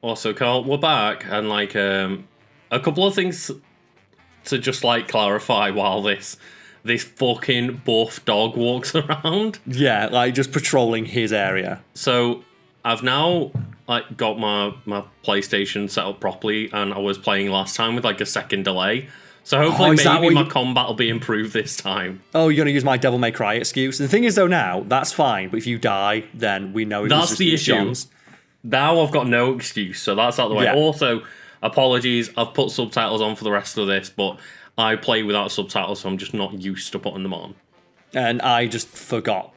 Also, Carl, we're back, and like a couple of things to just like clarify while this fucking buff dog walks around. Yeah, like just patrolling his area. So I've now like got my PlayStation set up properly, and I was playing last time with like a second delay. So hopefully maybe my combat will be improved this time. Oh, you're gonna use my Devil May Cry excuse. The thing is though, now that's fine, but if you die, then we know that's the issue. John's. Now I've got no excuse, so that's out of the way. Yeah. Also, apologies, I've put subtitles on for the rest of this, but I play without subtitles, so I'm just not used to putting them on. And I just forgot.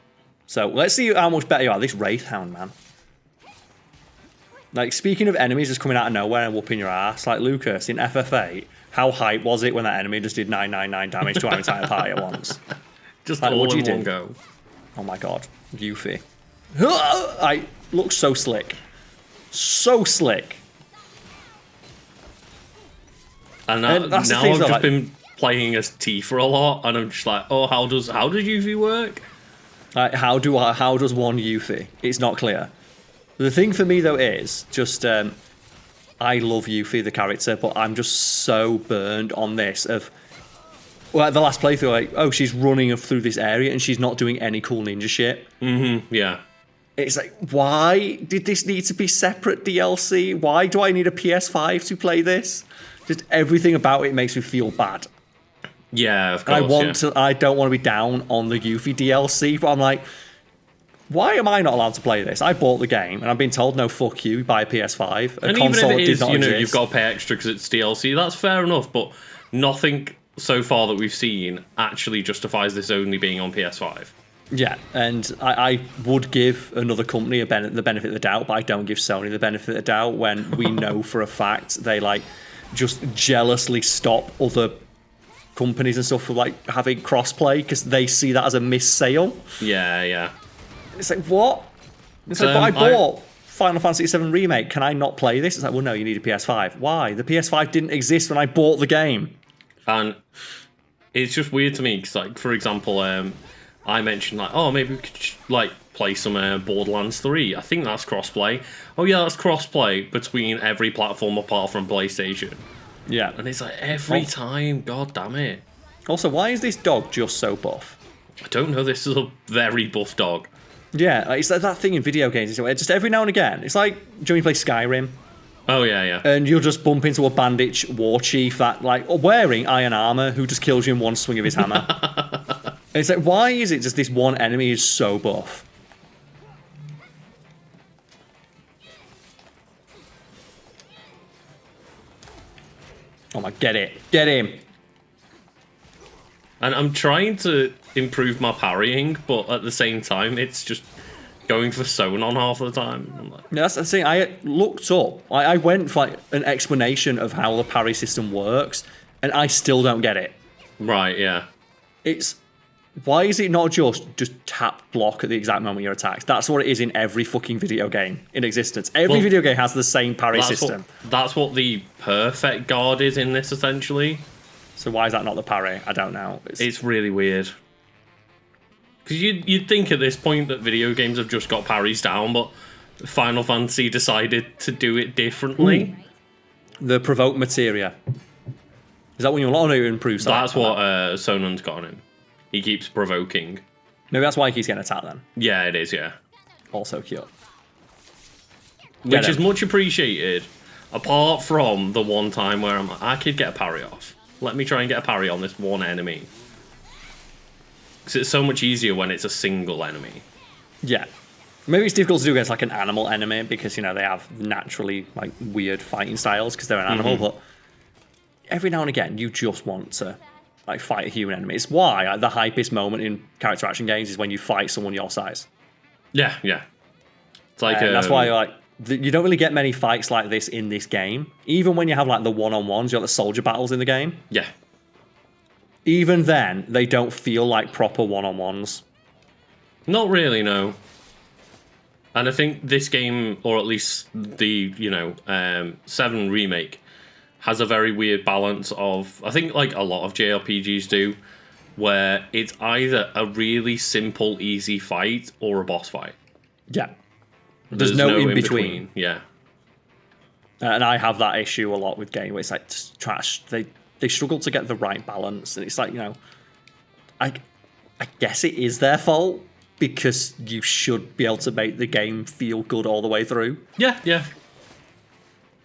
So let's see how much better you are. This Wraith Hound, man. Like, speaking of enemies just coming out of nowhere and whooping your ass, like Lucas in FF7, how hype was it when that enemy just did 999 damage to our entire party at once? Just like, all in one go. Oh my god, Yuffie. I look so slick. So slick. And now I've just been playing as Tifa a lot, and I'm just like, oh, how does Yuffie work? Like, how does one Yuffie? It's not clear. The thing for me though is just I love Yuffie the character, but I'm just so burned on this of well, the last playthrough, like, oh, she's running through this area and she's not doing any cool ninja shit. Yeah. It's like, why did this need to be separate DLC? Why do I need a PS5 to play this? Just everything about it makes me feel bad. Yeah, of course. I don't want to be down on the Yuffie DLC, but I'm like, why am I not allowed to play this? I bought the game, and I've been told, no, fuck you, buy a PS5. And even if it is, you've got to pay extra because it's DLC, that's fair enough, but nothing so far that we've seen actually justifies this only being on PS5. Yeah, and I would give another company the benefit of the doubt, but I don't give Sony the benefit of the doubt when we know for a fact they, like, just jealously stop other companies and stuff from, like, having crossplay because they see that as a missed sale. Yeah. It's like, what? It's like, but I bought Final Fantasy VII Remake. Can I not play this? It's like, well, no, you need a PS5. Why? The PS5 didn't exist when I bought the game. And it's just weird to me because, like, for example, I mentioned, like, oh, maybe we could, like, play some Borderlands 3. I think that's crossplay. Oh, yeah, that's crossplay between every platform apart from PlayStation. Yeah. And it's like, every time, god damn it. Also, why is this dog just so buff? I don't know, this is a very buff dog. Yeah, it's like that thing in video games. It's just every now and again. It's like, do you play Skyrim? Oh, yeah. And you'll just bump into a bandit war chief that, like, wearing iron armor who just kills you in one swing of his hammer. And it's like, why is it just this one enemy is so buff? Oh my, get it. Get him. And I'm trying to improve my parrying, but at the same time, it's just going for Sonon half the time. I'm like, yeah, that's the thing. I looked up. I went for like an explanation of how the parry system works, and I still don't get it. Right, yeah. It's why is it not just tap block at the exact moment you're attacked? That's what it is in every fucking video game in existence. Every video game has the same parry system. That's what the perfect guard is in this, essentially. So why is that not the parry? I don't know. It's really weird. Because you'd think at this point that video games have just got parries down, but Final Fantasy decided to do it differently. Ooh. The provoke materia. Is that when you want to improve? That's what Sonon's got on him. He keeps provoking. Maybe that's why he keeps getting attacked then. Yeah, it is, yeah. Also cute. Which is much appreciated, apart from the one time where I'm like, I could get a parry off. Let me try and get a parry on this one enemy. Because it's so much easier when it's a single enemy. Yeah. Maybe it's difficult to do against like an animal enemy because, you know, they have naturally like weird fighting styles because they're an animal, but every now and again you just want to like fight a human enemy. It's why like, the hypest moment in character action games is when you fight someone your size. Yeah. It's like that's why like you don't really get many fights like this in this game. Even when you have like the one-on-ones, you have the soldier battles in the game. Yeah. Even then, they don't feel like proper one-on-ones. Not really, no. And I think this game, or at least the 7 remake, has a very weird balance of, I think like a lot of JRPGs do, where it's either a really simple, easy fight or a boss fight. Yeah. There's no in between. Yeah. And I have that issue a lot with games where it's like trash. They struggle to get the right balance, and it's like, I guess it is their fault because you should be able to make the game feel good all the way through. Yeah.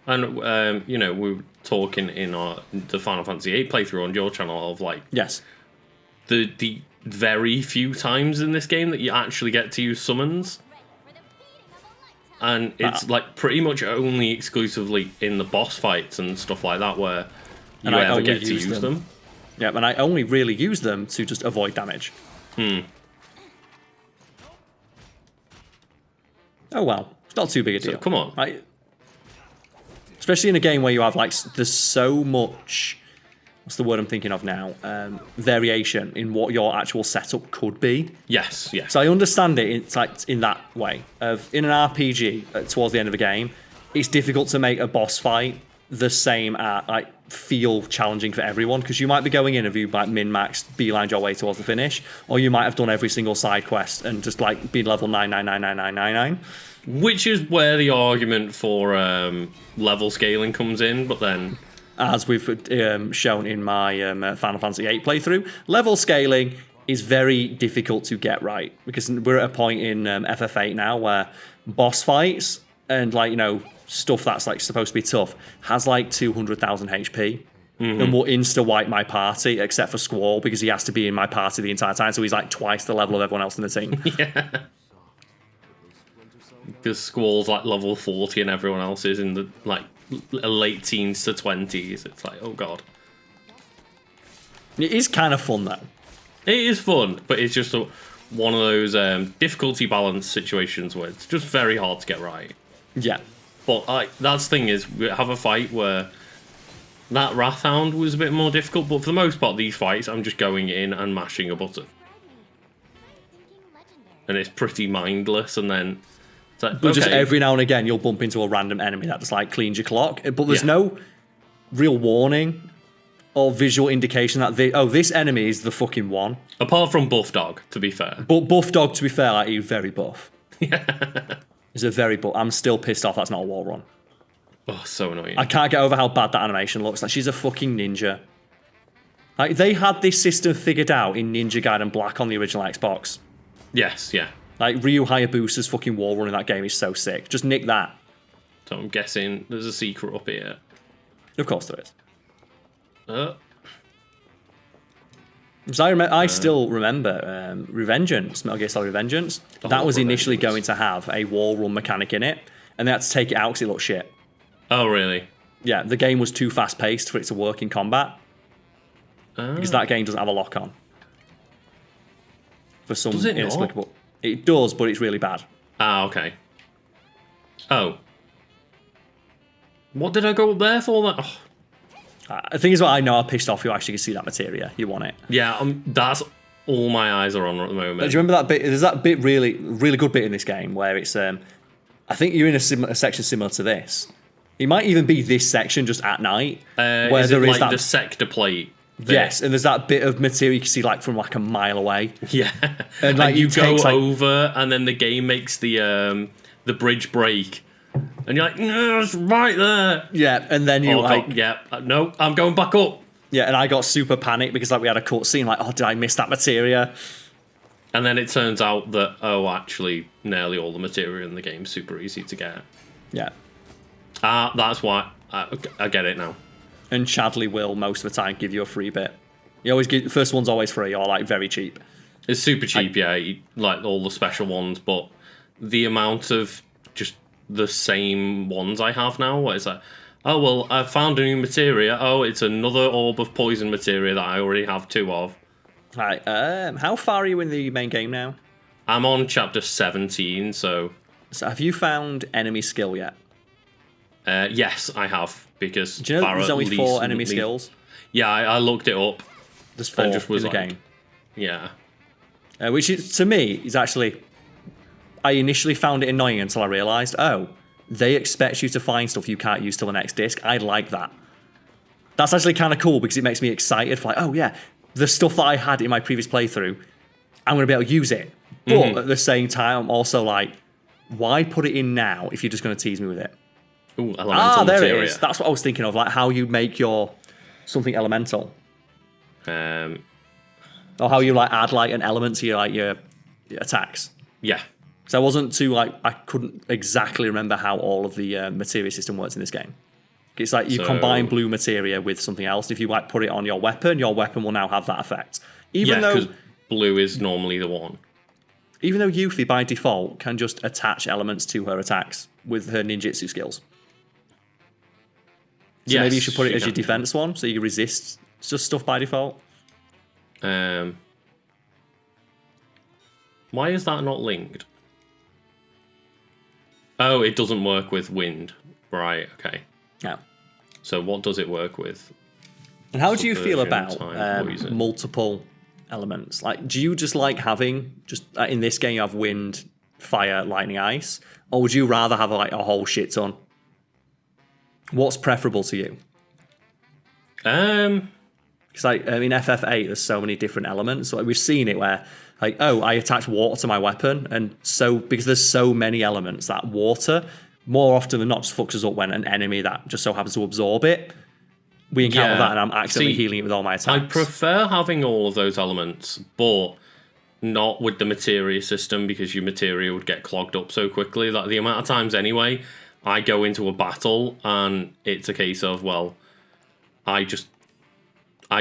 And we were talking in the Final Fantasy VIII playthrough on your channel of like yes, the very few times in this game that you actually get to use summons. And it's like pretty much only exclusively in the boss fights and stuff like that where you ever get to use them. Yeah, and I only really use them to just avoid damage. Oh well, it's not too big a deal. So, come on. Right? Especially in a game where you have like there's so much. What's the word I'm thinking of now? Variation in what your actual setup could be. Yes. So I understand it. It's like in that way of in an RPG towards the end of a game, it's difficult to make a boss fight the same feel challenging for everyone because you might be going in and you like min-max beeline your way towards the finish, or you might have done every single side quest and just like been level 9999999. Which is where the argument for level scaling comes in, but then. As we've shown in my Final Fantasy VIII playthrough, level scaling is very difficult to get right because we're at a point in FF8 now where boss fights and stuff that's like supposed to be tough has like 200,000 HP and will insta wipe my party except for Squall because he has to be in my party the entire time, so he's like twice the level of everyone else in the team. Yeah. Because Squall's like level 40 and everyone else is in the like late teens to 20s. It's like, oh god. It is kind of fun though. It is fun, but it's just one of those difficulty balance situations where it's just very hard to get right. Yeah. But that's the thing is, we have a fight where that Wrathhound was a bit more difficult, but for the most part, these fights, I'm just going in and mashing a button. And it's pretty mindless, and then... Like, but just every now and again, you'll bump into a random enemy that just like cleans your clock. But there's no real warning or visual indication that this enemy is the fucking one. Apart from Buff Dog, to be fair. But Buff Dog, to be fair, like he's very buff. Yeah. He's a very buff. I'm still pissed off that's not a wall run. Oh, so annoying. I can't get over how bad that animation looks. Like she's a fucking ninja. Like they had this system figured out in Ninja Gaiden Black on the original Xbox. Yes, yeah. Like, Ryu Hayabusa's fucking wall run in that game is so sick. Just nick that. So I'm guessing there's a secret up here. Of course there is. So I still remember Revengeance, Metal Gear Solid Revengeance. That was initially going to have a wall run mechanic in it, and they had to take it out because it looked shit. Oh, really? Yeah, the game was too fast-paced for it to work in combat. Because that game doesn't have a lock-on. For some inexplicable... Not? It does, but it's really bad. Ah, okay. Oh. What did I go up there for? That? Oh. The thing is, what I know, I'm pissed off you actually can see that materia. You want it. Yeah, that's all my eyes are on at the moment. Do you remember that bit? There's that bit, really good bit in this game where it's... I think you're in a section similar to this. It might even be this section just at night. Where there is like the sector plate? Yes, and there's that bit of material you can see like from like a mile away. Yeah, and like you go over, and then the game makes the bridge break, and you're like, no, it's right there. Yeah, and then you no, I'm going back up. Yeah, and I got super panicked because like we had a cutscene like, oh, did I miss that materia? And then it turns out that actually nearly all the material in the game is super easy to get. Yeah. That's why I get it now. And Chadley will most of the time give you a free bit. You always get first one's always free or like very cheap. It's super cheap, like all the special ones, but the amount of just the same ones I have now, where it's like, oh well, I found a new materia. Oh, it's another orb of poison materia that I already have 2 of. Right. How far are you in the main game now? I'm on chapter 17, so have you found enemy skill yet? Yes, I have, because do you know there's only 4 enemy skills? Yeah, I looked it up. There's 4 in the game. Yeah. Which is, to me, is actually... I initially found it annoying until I realised, they expect you to find stuff you can't use till the next disc. I like that. That's actually kind of cool because it makes me excited for like, oh yeah, the stuff that I had in my previous playthrough, I'm going to be able to use it. But at the same time, I'm also like, why put it in now if you're just going to tease me with it? Ooh, elemental there materia. it is. That's what I was thinking of, like how you make your something elemental. Or how you like add like an element to your attacks. Yeah. So I wasn't too like I couldn't exactly remember how all of the materia system works in this game. It's like you combine blue materia with something else. If you like put it on your weapon will now have that effect. Even though because blue is normally the one. Even though Yuffie by default can just attach elements to her attacks with her ninjutsu skills. So maybe you should put it as your defense one, so you resist just stuff by default. Why is that not linked? Oh, it doesn't work with wind. Right, okay. Yeah. So what does it work with? And how do you feel Subversion, about time, poison. multiple elements? Like, do you just like having, just in this game you have wind, fire, lightning, ice? Or would you rather have like a whole shit ton? What's preferable to you? Because like in FF8 there's so many different elements. So, like, we've seen it where like, oh, I attach water to my weapon, and so because there's so many elements, that water more often than not just fucks us up when an enemy that just so happens to absorb it. We encounter that and I'm actively healing it with all my attacks. I prefer having all of those elements, but not with the materia system, because your materia would get clogged up so quickly. Like the amount of times anyway, I go into a battle and it's a case of, well, I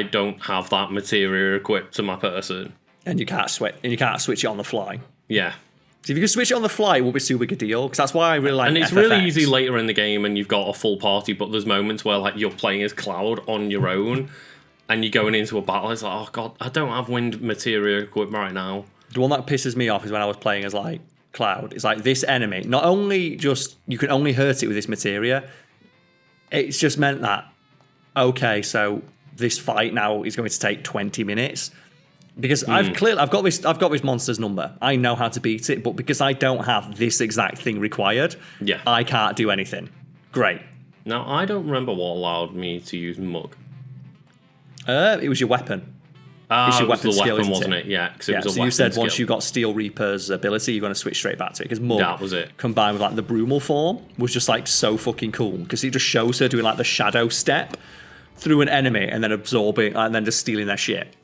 don't have that materia equipped to my person. And you can't switch it on the fly. Yeah. So if you could switch it on the fly, it would be too big a deal, because that's why I really like And it's FFX. really easy later in the game and you've got a full party, but there's moments where like you're playing as Cloud on your own and you're going into a battle, it's like, oh god, I don't have wind materia equipped right now. The one that pisses me off is when I was playing as like Cloud. It's like this enemy, not only just, you can only hurt it with this materia, it's just meant that, okay, so this fight now is going to take 20 minutes. Because I've got this monster's number. I know how to beat it, but because I don't have this exact thing required, I can't do anything. Great. Now, I don't remember what allowed me to use Mug. It was your weapon. It was the weapon, wasn't it? Yeah, because it was a so weapon you said skill. once you got Steel Reaper's ability, you're going to switch straight back to it. Because Mug, that was it. Combined with like the Brumal form, was just like so fucking cool. Because it just shows her doing like the shadow step through an enemy and then absorbing and then just stealing their shit.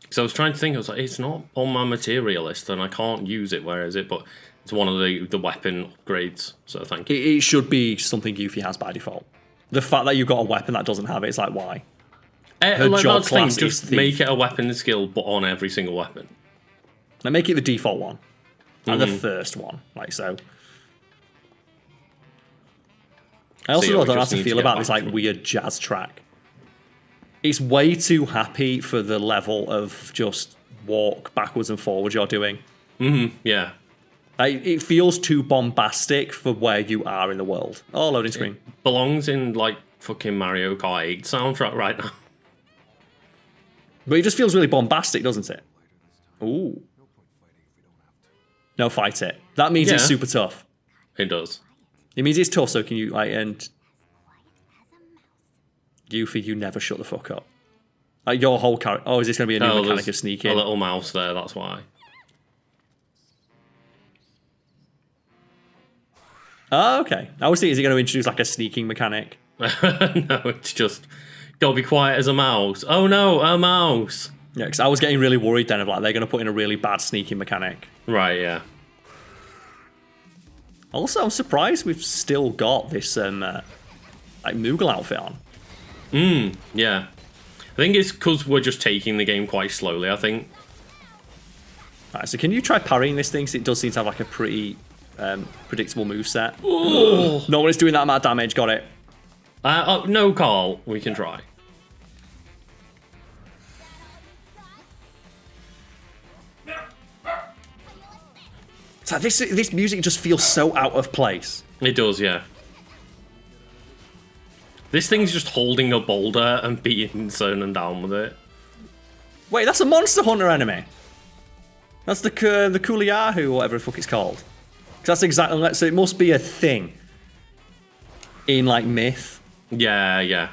So I was trying to think, I was like, it's not on my materia list and I can't use it, where is it? But it's one of the weapon upgrades, so thank you. It should be something Yuffie has by default. The fact that you've got a weapon that doesn't have it, it's like, why? Like, that's the thing, just make it a weapon skill, but on every single weapon. Now make it the default one. And the first one, like so. I also don't know how to feel about this like weird jazz track. It's way too happy for the level of just walk backwards and forwards you're doing. Yeah. It feels too bombastic for where you are in the world. Oh, loading screen. It belongs in, like, fucking Mario Kart 8 soundtrack right now. But it just feels really bombastic, doesn't it? Ooh. No, fight it. That means it's super tough. It does. It means it's tough, so can you, like, and... Yuffie, you never shut the fuck up. Like, your whole character... Oh, is this going to be a new mechanic of sneaking? A little mouse there, that's why. Oh, okay. I was thinking, is he going to introduce, like, a sneaking mechanic? No, it's just... Gotta be quiet as a mouse. Oh no, a mouse! Yeah, because I was getting really worried then of, like, they're going to put in a really bad sneaking mechanic. Right, yeah. Also, I'm surprised we've still got this, like, Moogle outfit on. Yeah. I think it's because we're just taking the game quite slowly, I think. Alright, so can you try parrying this thing? Because it does seem to have like a pretty predictable moveset. No one is doing that amount of damage, got it. No, Carl, we can try. It's like this music just feels so out of place. It does, yeah. This thing's just holding a boulder and beating Sonnen down with it. Wait, that's a Monster Hunter enemy. That's the Kuliyahu, whatever the fuck it's called. 'Cause that's exactly, so it must be a thing in like myth. Yeah, yeah.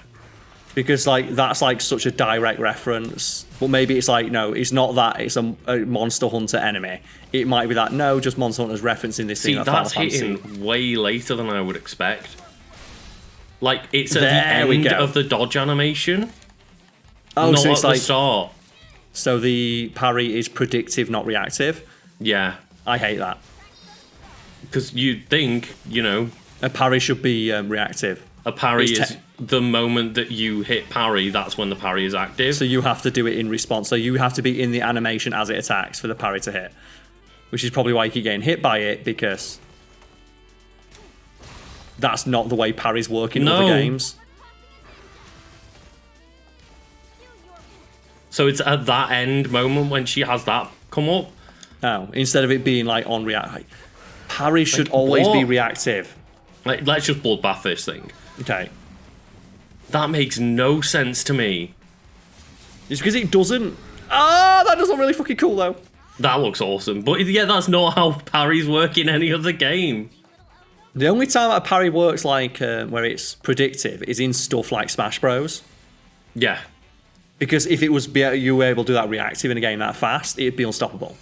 Because like that's like such a direct reference. But maybe it's like, no, it's not that, it's a Monster Hunter enemy. It might be that, no, just Monster Hunter's referencing this thing. See, that's hitting way later than I would expect. Like, it's at the There we end go. of the dodge animation, Oh, not so at it's the like start. so the parry is predictive, not reactive. Yeah, I hate that. because you'd think, you know, A parry should be reactive. a parry It's is the moment that you hit parry, that's when the parry is active. So you have to do it in response. So you have to be in the animation as it attacks for the parry to hit. Which is probably why you keep getting hit by it, because that's not the way parries work in other games. So it's at that end moment when she has that come up. No, instead of it being like on react. Like, parry should always be what? reactive. Like, let's just bloodbath this thing. Okay. That makes no sense to me. It's because it doesn't. Ah, that does look really fucking cool though. That looks awesome. But yeah, that's not how parries work in any other game. The only time that a parry works like where it's predictive is in stuff like Smash Bros. Yeah. Because if it was you were able to do that reactive in a game that fast, it'd be unstoppable.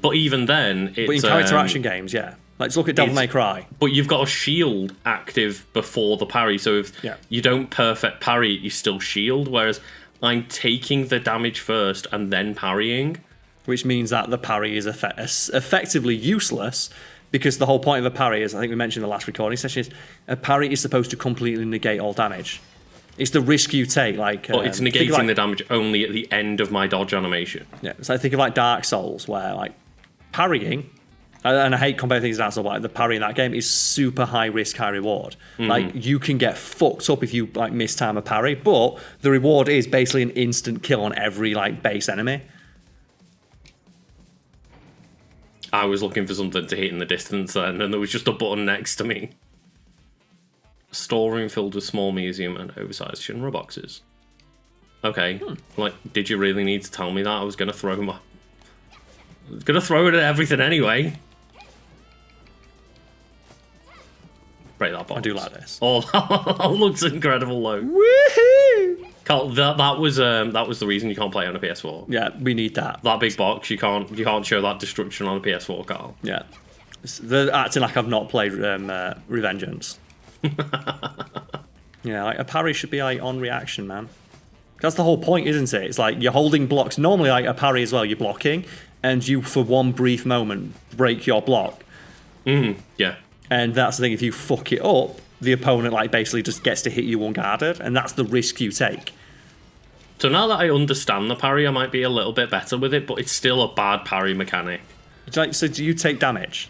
But even then, it's... But in character action games, yeah. Let's look at Devil May Cry. But you've got a shield active before the parry, so if you don't perfect parry, you still shield, whereas I'm taking the damage first and then parrying. Which means that the parry is effectively useless, because the whole point of a parry, as I think we mentioned in the last recording session, is a parry is supposed to completely negate all damage. It's the risk you take, like... But it's negating the damage only at the end of my dodge animation. Yeah, so I think of like Dark Souls, where like parrying, and I hate comparing things to Dark Souls, but like, the parry in that game is super high risk, high reward. Like, you can get fucked up if you like mistime a parry, but the reward is basically an instant kill on every like base enemy. I was looking for something to hit in the distance then, and there was just a button next to me. Storeroom filled with small museum and oversized Shinra boxes. Okay, like, did you really need to tell me that? I was gonna throw it at everything anyway. Break that box. I do like this. Oh, that looks incredible, though. Woohoo! Carl, that was the reason you can't play it on a PS4. Yeah, we need that. That big box, you can't show that destruction on a PS4, Carl. Yeah, they're acting like I've not played Revengeance. Yeah, like a parry should be like on reaction, man. That's the whole point, isn't it? It's like you're holding blocks. Normally, like a parry as well, you're blocking, and you for one brief moment break your block. Yeah. And that's the thing. If you fuck it up, the opponent like basically just gets to hit you unguarded, and that's the risk you take. So now that I understand the parry, I might be a little bit better with it, but it's still a bad parry mechanic. Like, so do you take damage?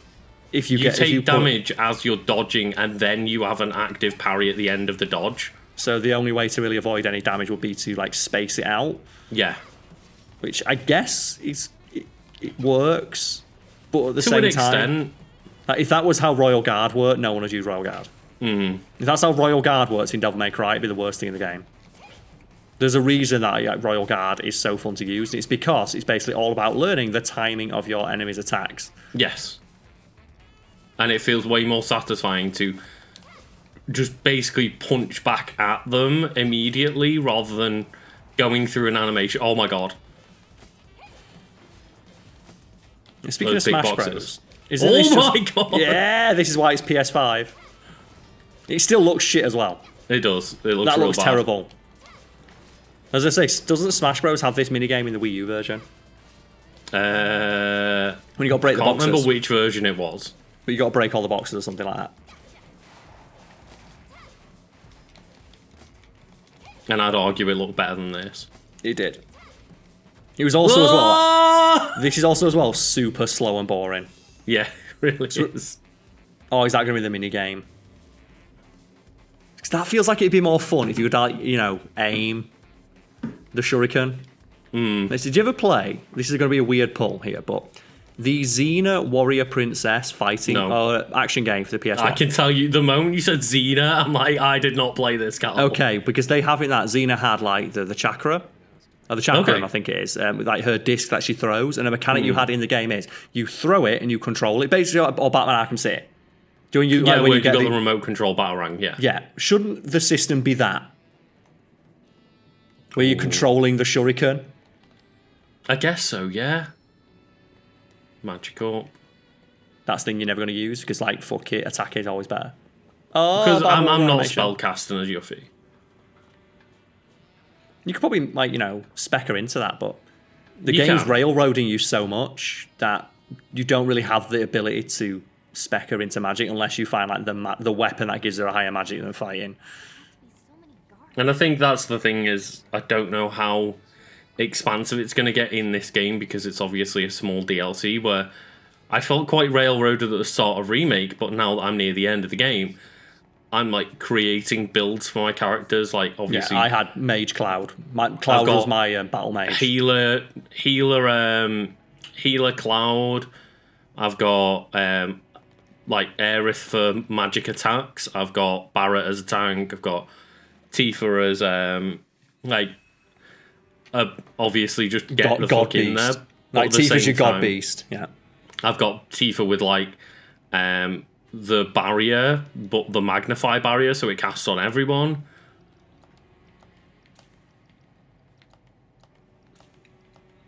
If you take damage as you're dodging, and then you have an active parry at the end of the dodge. So the only way to really avoid any damage would be to like space it out. Yeah. Which I guess it works, but at the to same an time, extent, like, if that was how Royal Guard worked, no one would use Royal Guard. If that's how Royal Guard works in Devil May Cry, it'd be the worst thing in the game. There's a reason that like, Royal Guard is so fun to use. It's because it's basically all about learning the timing of your enemy's attacks. Yes. And it feels way more satisfying to just basically punch back at them immediately rather than going through an animation. Oh my god. Speaking Those of big Smash boxes. Bros. Oh my god! Yeah, this is why it's PS5. It still looks shit as well. It does. It looks That real looks bad. terrible. As I say, doesn't Smash Bros have this minigame in the Wii U version? When you got to break the I can't boxes. remember which version it was. But you got to break all the boxes or something like that. And I'd argue it looked better than this. It did. It was also as well. This is also as well super slow and boring. Yeah, it really is. Oh, is that going to be the mini game? Because that feels like it'd be more fun if you could, like, you know, aim the shuriken. Did you ever play? This is going to be a weird pull here, but the Xena Warrior Princess fighting action game for the PS1. I can tell you, the moment you said Xena, I'm like, I did not play this, Carl. Okay, because they have in that Xena had like the chakra. Or the chakram, I think it is, with like her disc that she throws, and a mechanic you had in the game is you throw it and you control it, basically, or Batman Arkham City. Doing you, Yeah, like, when when you got the remote control Batarang, yeah. Yeah, shouldn't the system be that? Where you're controlling the shuriken? I guess so, yeah. Magical. That's the thing you're never going to use, because like, fuck it, attack is always better. Oh, Because I'm not animation. spellcasting as Yuffie. You could probably, like, you know, spec her into that, but the You game's can. railroading you so much that you don't really have the ability to spec her into magic unless you find, like, the weapon that gives her a higher magic than fighting. And I think that's the thing is, I don't know how expansive it's going to get in this game because it's obviously a small DLC where I felt quite railroaded at the start of Remake, but now that I'm near the end of the game, I'm like creating builds for my characters. Like obviously, Yeah, I had Mage Cloud. Cloud was my battle mage. healer Cloud. I've got like Aerith for magic attacks. I've got Barrett as a tank. I've got Tifa as obviously just get the fuck in there. But Like at the Tifa's same your god time, beast. Yeah. I've got Tifa with like the barrier, but the magnify barrier, so it casts on everyone.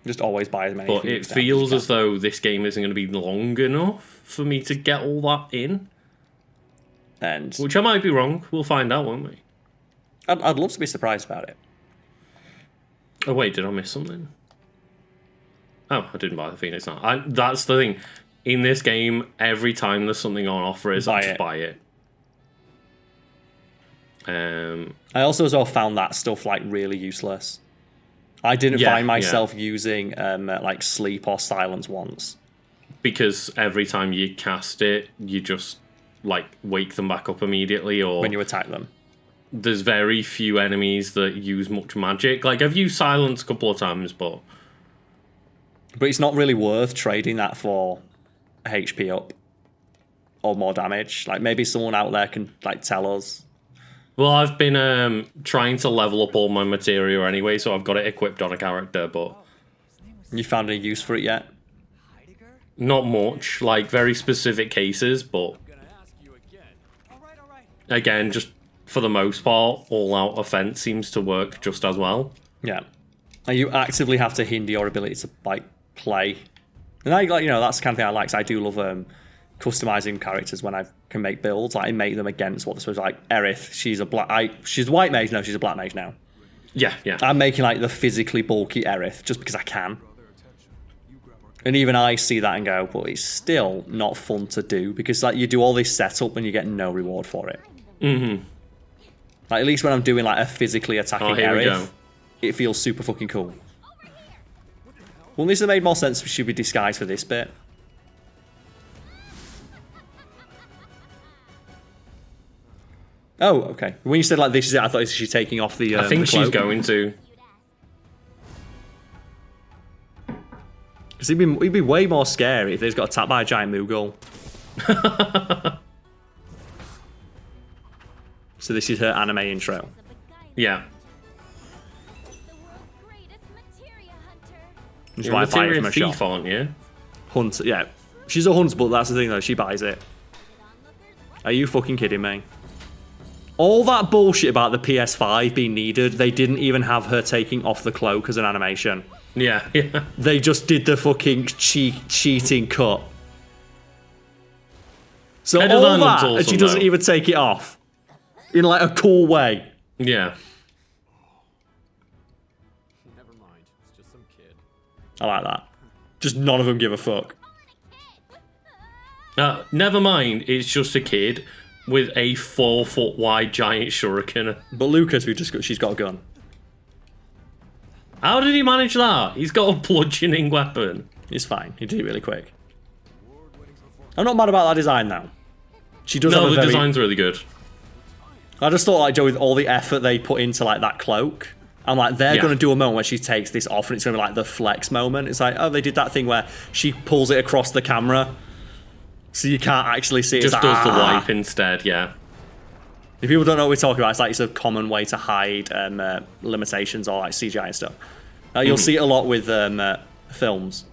Just always buy as many. But it feels as though this game isn't going to be long enough for me to get all that in. And Which I might be wrong. We'll find out, won't we? I'd love to be surprised about it. Oh wait, did I miss something? Oh, I didn't buy the Phoenix now. That's the thing. In this game, every time there's something on offer, I just buy it. I also as well found that stuff like really useless. I didn't find myself using like sleep or silence once. Because every time you cast it, you just like wake them back up immediately, or when you attack them. There's very few enemies that use much magic. Like I've used silence a couple of times, but it's not really worth trading that for HP up or more damage. Like maybe someone out there can like tell us. Well, I've been trying to level up all my materia anyway, so I've got it equipped on a character, but you found any use for it yet? Not much. Like very specific cases, but again, just for the most part, all-out offense seems to work just as well. Yeah, and you actively have to hinder your ability to like play, and I like that's the kind of thing I like. 'Cause I do love customizing characters when I can make builds. Like I make them against what they're supposed to like. Aerith, she's a she's a white mage. No, she's a black mage now. Yeah, yeah. I'm making like the physically bulky Aerith just because I can. And even I see that and go, but it's still not fun to do because like you do all this setup and you get no reward for it. Mm-hmm. Like at least when I'm doing like a physically attacking Aerith, go. it feels super fucking cool. Wouldn't this have made more sense if she be disguised for this bit? Oh, okay. When you said like this is it, I thought she's taking off the. I think the she's cloak. going to. Because it'd be way more scary if they've got attacked by a giant Moogle. So this is her anime intro. Yeah. Which is You're why a I buy it materia from her thief, shop. aren't you? Hunt, yeah. She's a hunt, but that's the thing though, she buys it. Are you fucking kidding me? All that bullshit about the PS5 being needed, they didn't even have her taking off the cloak as an animation. Yeah, yeah. They just did the fucking cheating cut. So Head all design looks that, and she awesome, doesn't though. even take it off. In like a cool way. Yeah. Never mind. It's just some kid. I like that. Just none of them give a fuck. Never mind, it's just a kid with a 4-foot wide giant shuriken. But Lucas, she's got a gun. How did he manage that? He's got a bludgeoning weapon. It's fine. He did it really quick. I'm not mad about that design now. She does have No, a the very... design's really good. I just thought, like, Joe, with all the effort they put into, like, that cloak, I'm like, they're Yeah. going to do a moment where she takes this off and it's going to be, like, the flex moment. It's like, oh, they did that thing where she pulls it across the camera so you can't actually see it. Just It's does like, the "Ah." wipe instead, yeah. If people don't know what we're talking about, it's a common way to hide limitations or, like, CGI and stuff. You'll see it a lot with films.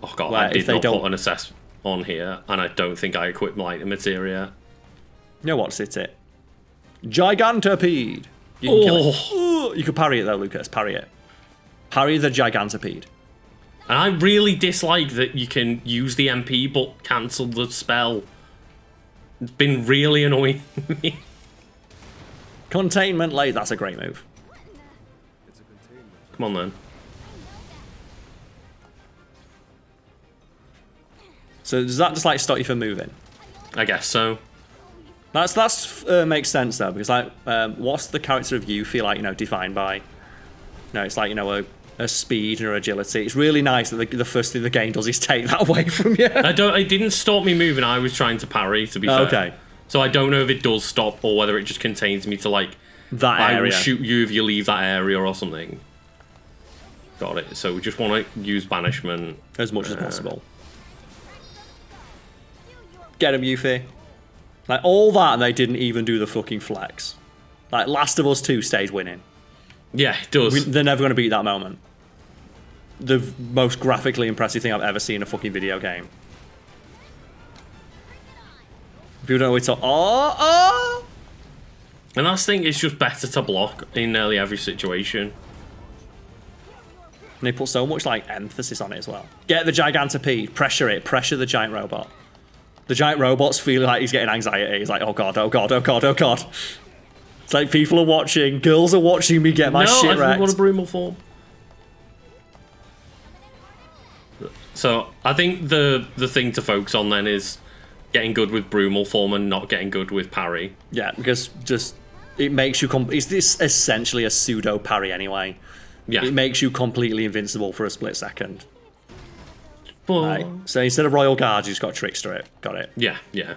Oh god, Where I if did they not don't- put an assess on here, and I don't think I equipped lighting materia. You know what's it? Gigantopede! You can kill it. Oh, Ooh, you could parry it, though, Lucas. Parry it. Parry the Gigantopede. and I really dislike that you can use the MP but cancel the spell. been really annoying me. Containment late, that's a great move. Come on then. So does that just like stop you from moving? I guess so. That's makes sense though, because like, what's the character of Yuffie like? You know, defined by? No, it's like, you know, a speed and agility. It's really nice that the first thing the game does is take that away from you. It didn't stop me moving. I was trying to parry, to be fair. Okay. So I don't know if it does stop or whether it just contains me to like That I area. will shoot you if you leave that area or something. Got it. So we just want to use banishment As much as possible. Get him, Yuffie. Like, all that, and they didn't even do the fucking flex. Like, Last of Us 2 stays winning. Yeah, it does. They're never going to beat that moment. The most graphically impressive thing I've ever seen in a fucking video game. People don't know what it's oh! And that's the thing, it's just better to block in nearly every situation. And they put so much, like, emphasis on it as well. Get the Gigantipede. Pressure the giant robot. The giant robot's feeling like he's getting anxiety. He's like, oh god, oh god, oh god, oh god. It's like people are watching, girls are watching me get my shit No, I wrecked. want a Brumal form. So, I think the thing to focus on then is getting good with Brumal form and not getting good with parry. Yeah, because just, it makes you, it's this essentially a pseudo parry anyway. Yeah. It makes you completely invincible for a split second. But, Right. So instead of Royal Guards, you just got Trickster it. Got it. yeah, yeah.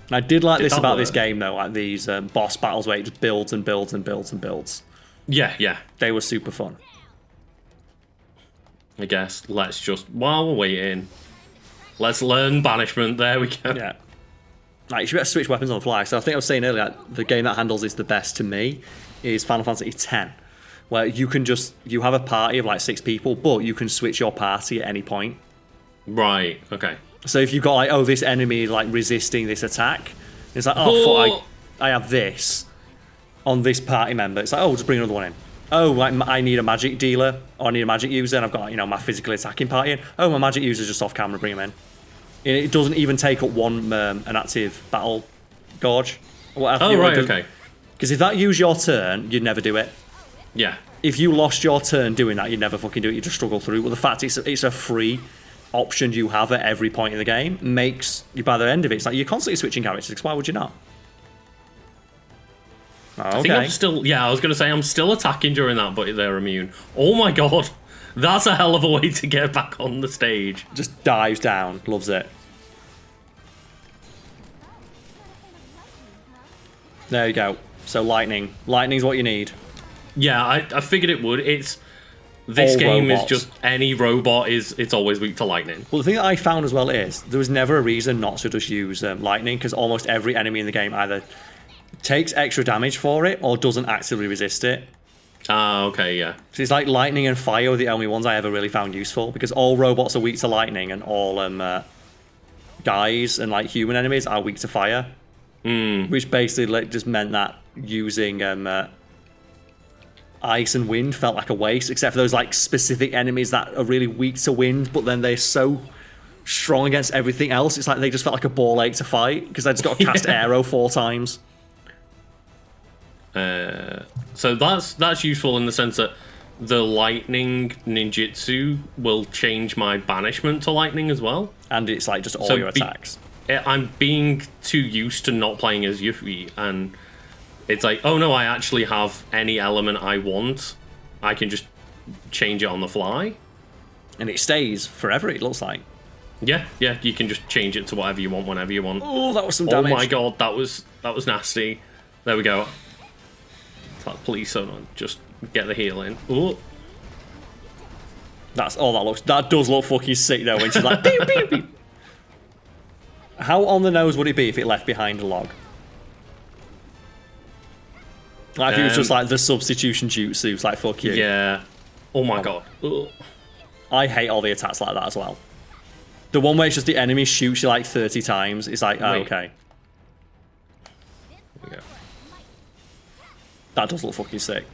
And I did like Did this that about this work? game though, like these boss battles where it just builds and builds and builds and builds. Yeah, yeah. They were super fun. I guess let's just, while we're waiting, let's learn banishment. There we go. Yeah. Like, you should be able to switch weapons on the fly. So I think I was saying earlier, like, the game that handles this the best to me is Final Fantasy X, where you can just, you have a party of like 6 people, but you can switch your party at any point. Right, okay. So if you've got like, oh, this enemy is like resisting this attack, it's like, oh, fuck, I have this on this party member. It's like, oh, just bring another one in. Oh, like, I need a magic dealer, or I need a magic user, and I've got, you know, my physically attacking party in. Oh, my magic user's just off camera, bring him in. And it doesn't even take up an active battle gorge. Oh, right, okay. Because if that used your turn, you'd never do it. Yeah. If you lost your turn doing that, you'd never fucking do it. You just struggle through. Well, the fact it's a free option you have at every point in the game makes you, by the end of it, it's like you're constantly switching characters. Because why would you not? Oh, okay. I think I'm still, yeah, I was going to say I'm still attacking during that, but they're immune. Oh my god. That's a hell of a way to get back on the stage. Just dives down. Loves it. There you go. So lightning. Lightning's what you need. Yeah, I figured it would. This game robots. is just any robot it's always weak to lightning. Well, the thing that I found as well is there was never a reason not to just use lightning, because almost every enemy in the game either takes extra damage for it or doesn't actively resist it. Ah, okay, yeah. So it's like lightning and fire are the only ones I ever really found useful, because all robots are weak to lightning and all guys and like human enemies are weak to fire. Which basically like, just meant that using ice and wind felt like a waste, except for those like specific enemies that are really weak to wind, but then they're so strong against everything else. It's like they just felt like a ball ache to fight, because I just got to cast arrow 4 times. So that's useful in the sense that the lightning ninjutsu will change my banishment to lightning as well. And it's like just all So your attacks. I'm being too used to not playing as Yuffie, and it's like, oh no, I actually have any element I want. I can just change it on the fly. And it stays forever, it looks like. Yeah, you can just change it to whatever you want whenever you want. Oh, that was some damage. Oh my god, that was nasty. There we go. Please, someone just get the heal in. Oh, that does look fucking sick though when she's like pew pew pew. How on the nose would it be if it left behind a log? Like if it was just like the substitution jutsu, it's like fuck you. Yeah. Oh my god. Ugh. I hate all the attacks like that as well. The one where it's just the enemy shoots you like 30 times, it's like, oh, Wait. okay. There we go. That does look fucking sick.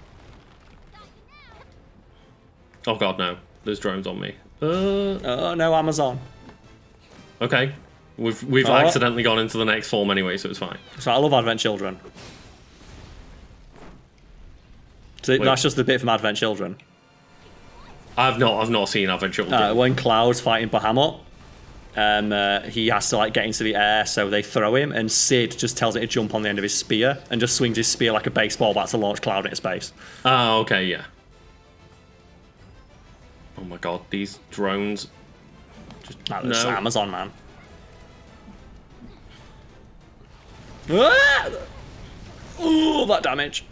Oh god, no. There's drones on me. Oh no, Amazon. Okay. We've accidentally gone into the next form anyway, so it's fine. So I love Advent Children. So that's just the bit from Advent Children. I've not seen Advent Children. When Cloud's fighting Bahamut, he has to like get into the air, so they throw him, and Sid just tells it to jump on the end of his spear and just swings his spear like a baseball bat to launch Cloud into space. Oh, okay, yeah. Oh my god, these drones. That's Amazon, man. Ah! Oh, that damage.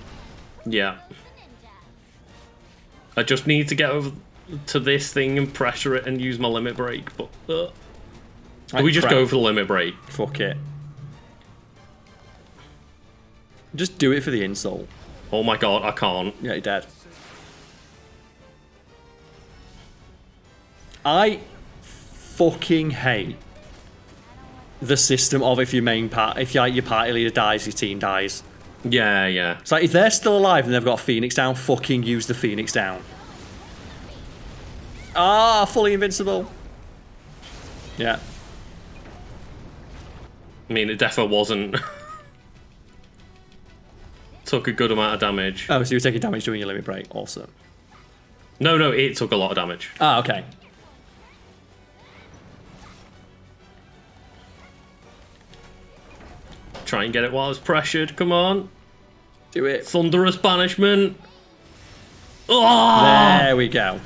Yeah. I just need to get over to this thing and pressure it and use my limit break, but... Do we just go for the limit break? Fuck it. Just do it for the insult. Oh my god, I can't. Yeah, you're dead. I fucking hate the system of if your party leader dies, your team dies. Yeah, yeah. It's like if they're still alive and they've got Phoenix down, fucking use the Phoenix down. Ah, fully invincible. Yeah. I mean, it definitely wasn't. Took a good amount of damage. Oh, so you're taking damage doing your limit break. Awesome. No, it took a lot of damage. Ah, okay. Try and get it while it's pressured. Come on. Do it. Thunderous banishment. Oh! There we go.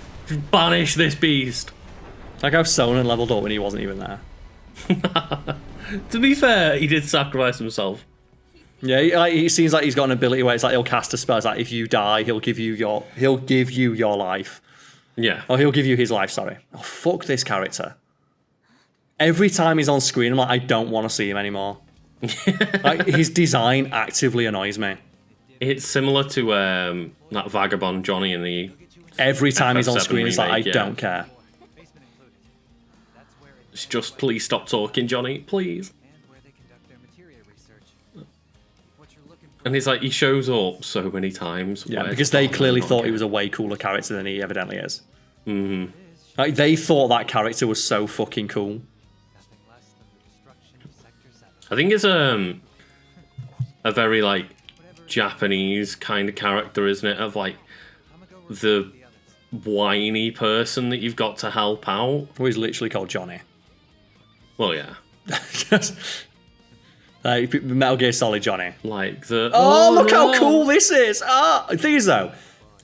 Banish this beast. Like how Sonnen leveled up when he wasn't even there. To be fair, he did sacrifice himself. Yeah, he seems like he's got an ability where it's like he'll cast a spell. It's like if you die, he'll give you your life. Yeah. Oh, he'll give you his life. Sorry. Oh, fuck this character. Every time he's on screen, I'm like, I don't want to see him anymore. Like his design actively annoys me. It's similar to that vagabond Johnny in the. Every time FF7 he's on screen, it's like I remake, don't care. It's just please stop talking, Johnny, please. And he's like, he shows up so many times. Yeah, because they clearly thought he was a way cooler character than he evidently is. Mm-hmm. Like they thought that character was so fucking cool. I think it's a very like Japanese kind of character, isn't it? Of like the whiny person that you've got to help out. Who is literally called Johnny. Well, yeah. Like Metal Gear Solid Johnny. Like the. Oh, look no. how cool this is! Ah, the thing is though,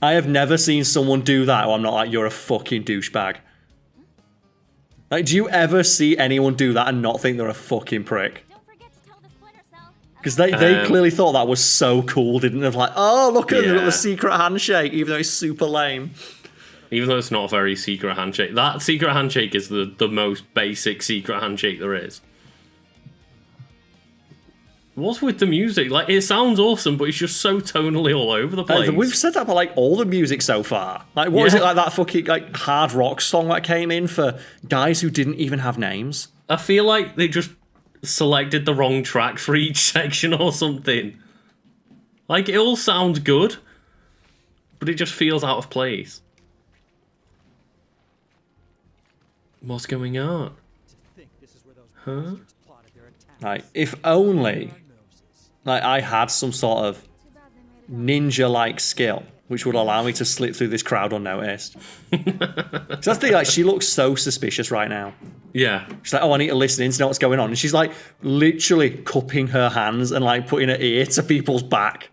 I have never seen someone do that. Or I'm not like you're a fucking douchebag. Like, do you ever see anyone do that and not think they're a fucking prick? Because they clearly thought that was so cool, didn't they? Like, oh, look at the secret handshake, even though it's super lame. Even though it's not a very secret handshake. That secret handshake is the most basic secret handshake there is. What's with the music? Like, it sounds awesome, but it's just so tonally all over the place. We've said that about like all the music so far. Like, what is it like that fucking like hard rock song that came in for guys who didn't even have names? I feel like they just selected the wrong track for each section or something. Like, it all sounds good, but it just feels out of place. What's going on? Huh? Like, if only like I had some sort of ninja-like skill which would allow me to slip through this crowd unnoticed. So that's the thing, like, she looks so suspicious right now. Yeah. She's like, oh, I need to listen in to know what's going on. And she's like literally cupping her hands and like putting her ear to people's back.